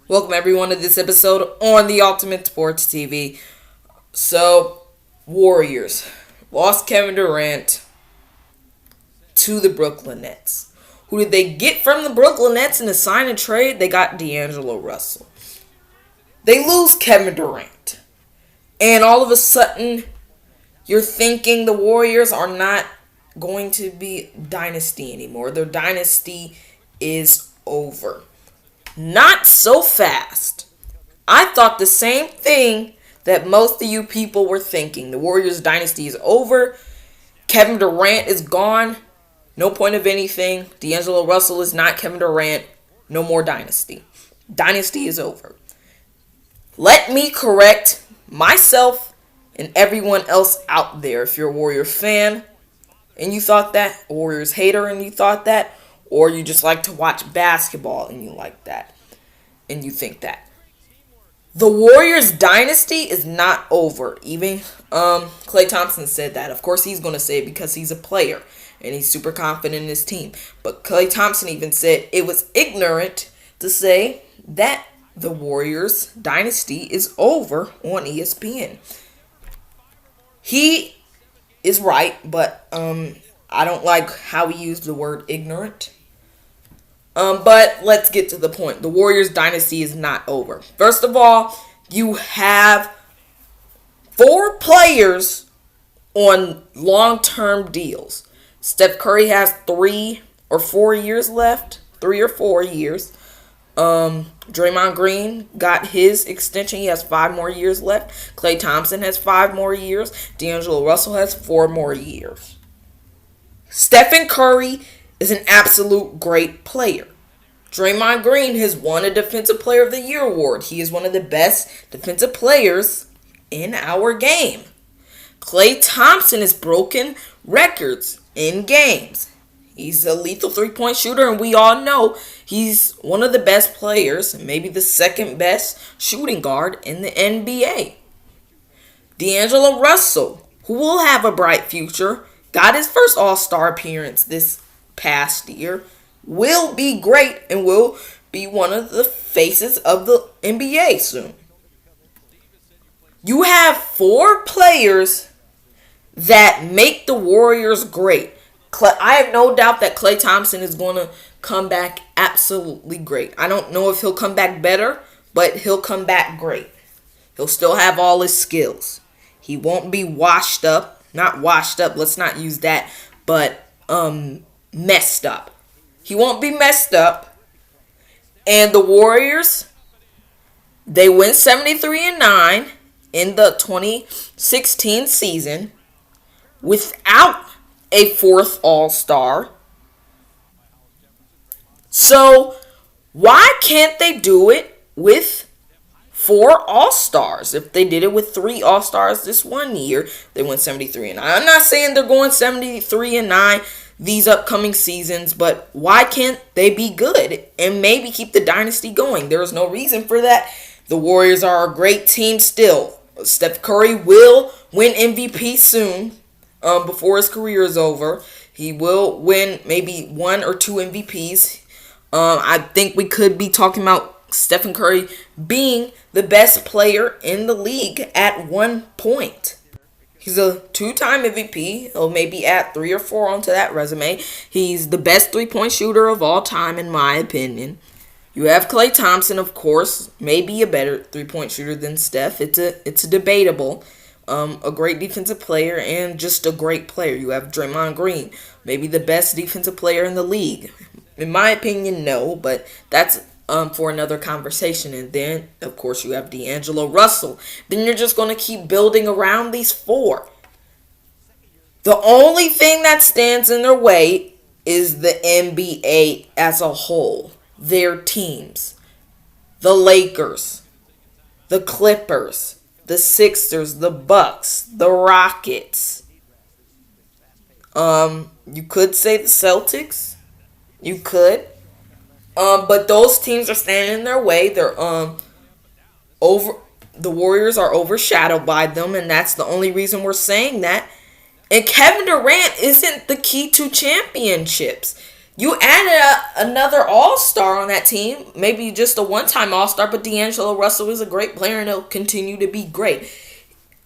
Welcome everyone to this episode on the Ultimate Sports TV. So, Warriors lost Kevin Durant to the Brooklyn Nets. Who did they get from the Brooklyn Nets in a sign and trade? They got D'Angelo Russell. They lose Kevin Durant. And all of a sudden, you're thinking the Warriors are not going to be Dynasty anymore. Their Dynasty is over. Not so fast. I thought the same thing that most of you people were thinking. The Warriors dynasty is over. Kevin Durant is gone. No point of anything. D'Angelo Russell is not Kevin Durant. No more dynasty. Dynasty is over. Let me correct myself and everyone else out there. If you're a Warriors fan and you thought that, a Warriors hater and you thought that, or you just like to watch basketball and you like that, and you think that. The Warriors dynasty is not over. Even Klay Thompson said that. Of course he's going to say it because he's a player and he's super confident in his team. But Klay Thompson even said it was ignorant to say that the Warriors dynasty is over on ESPN. He is right, but I don't like how he used the word ignorant. But let's get to the point. The Warriors dynasty is not over. First of all, you have 4 players on long-term deals. Steph Curry has 3 or 4 years left. 3 or 4 years. Draymond Green got his extension. He has 5 more years left. Klay Thompson has 5 more years. D'Angelo Russell has 4 more years. Stephen Curry is an absolute great player. Draymond Green has won a Defensive Player of the Year award. He is one of the best defensive players in our game. Klay Thompson has broken records in games. He's a lethal three-point shooter, and we all know he's one of the best players, maybe the second best shooting guard in the NBA. D'Angelo Russell, who will have a bright future, got his first All-Star appearance this past year, will be great and will be one of the faces of the NBA soon. You have 4 players that make the Warriors great. I have no doubt that Klay Thompson is going to come back absolutely great. I don't know if he'll come back better, but he'll come back great. He'll still have all his skills. He won't be washed up. Not washed up, let's not use that, but messed up. He won't be messed up. And the Warriors, they went 73-9 in the 2016 season without a 4th All-Star. So, why can't they do it with 4 All-Stars? If they did it with 3 All-Stars this one year, they went 73-9. I'm not saying they're going 73-9 these upcoming seasons, but why can't they be good and maybe keep the dynasty going? There is no reason for that. The Warriors are a great team still. Steph Curry will win MVP soon, before his career is over. He will win maybe 1 or 2 MVPs. I think we could be talking about Stephen Curry being the best player in the league at one point. He's a 2-time MVP. He'll maybe add 3 or 4 onto that resume. He's the best 3-point shooter of all time, in my opinion. You have Klay Thompson, of course, maybe a better 3-point shooter than Steph. It's debatable. A great defensive player and just a great player. You have Draymond Green, maybe the best defensive player in the league. In my opinion, no, but that's for another conversation. And then, of course, you have D'Angelo Russell. Then you're just going to keep building around these 4. The only thing that stands in their way is the NBA as a whole. Their teams. The Lakers. The Clippers. The Sixers. The Bucks. The Rockets. You could say the Celtics. You could. But those teams are standing in their way. They're over. The Warriors are overshadowed by them, and that's the only reason we're saying that. And Kevin Durant isn't the key to championships. You added another all-star on that team, maybe just a one-time all-star, but D'Angelo Russell is a great player and he'll continue to be great.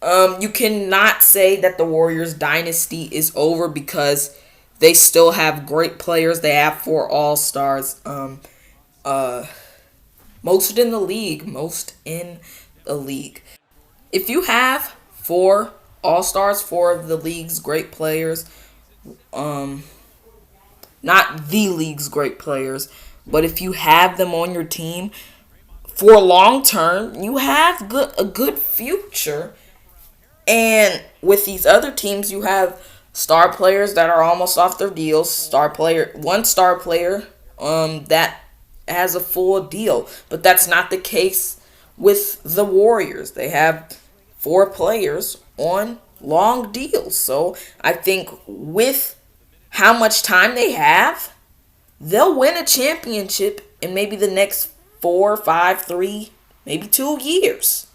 You cannot say that the Warriors dynasty is over because they still have great players. They have four all-stars. Most in the league. Most in the league. If you have four all-stars, four of the league's great players, not the league's great players, but if you have them on your team for long term, you have a good future. And with these other teams, you have star players that are almost off their deals. One star player, that has a full deal, but that's not the case with the Warriors. They have four players on long deals. So I think with how much time they have, they'll win a championship in maybe the next 4, 5, 3, maybe 2 years.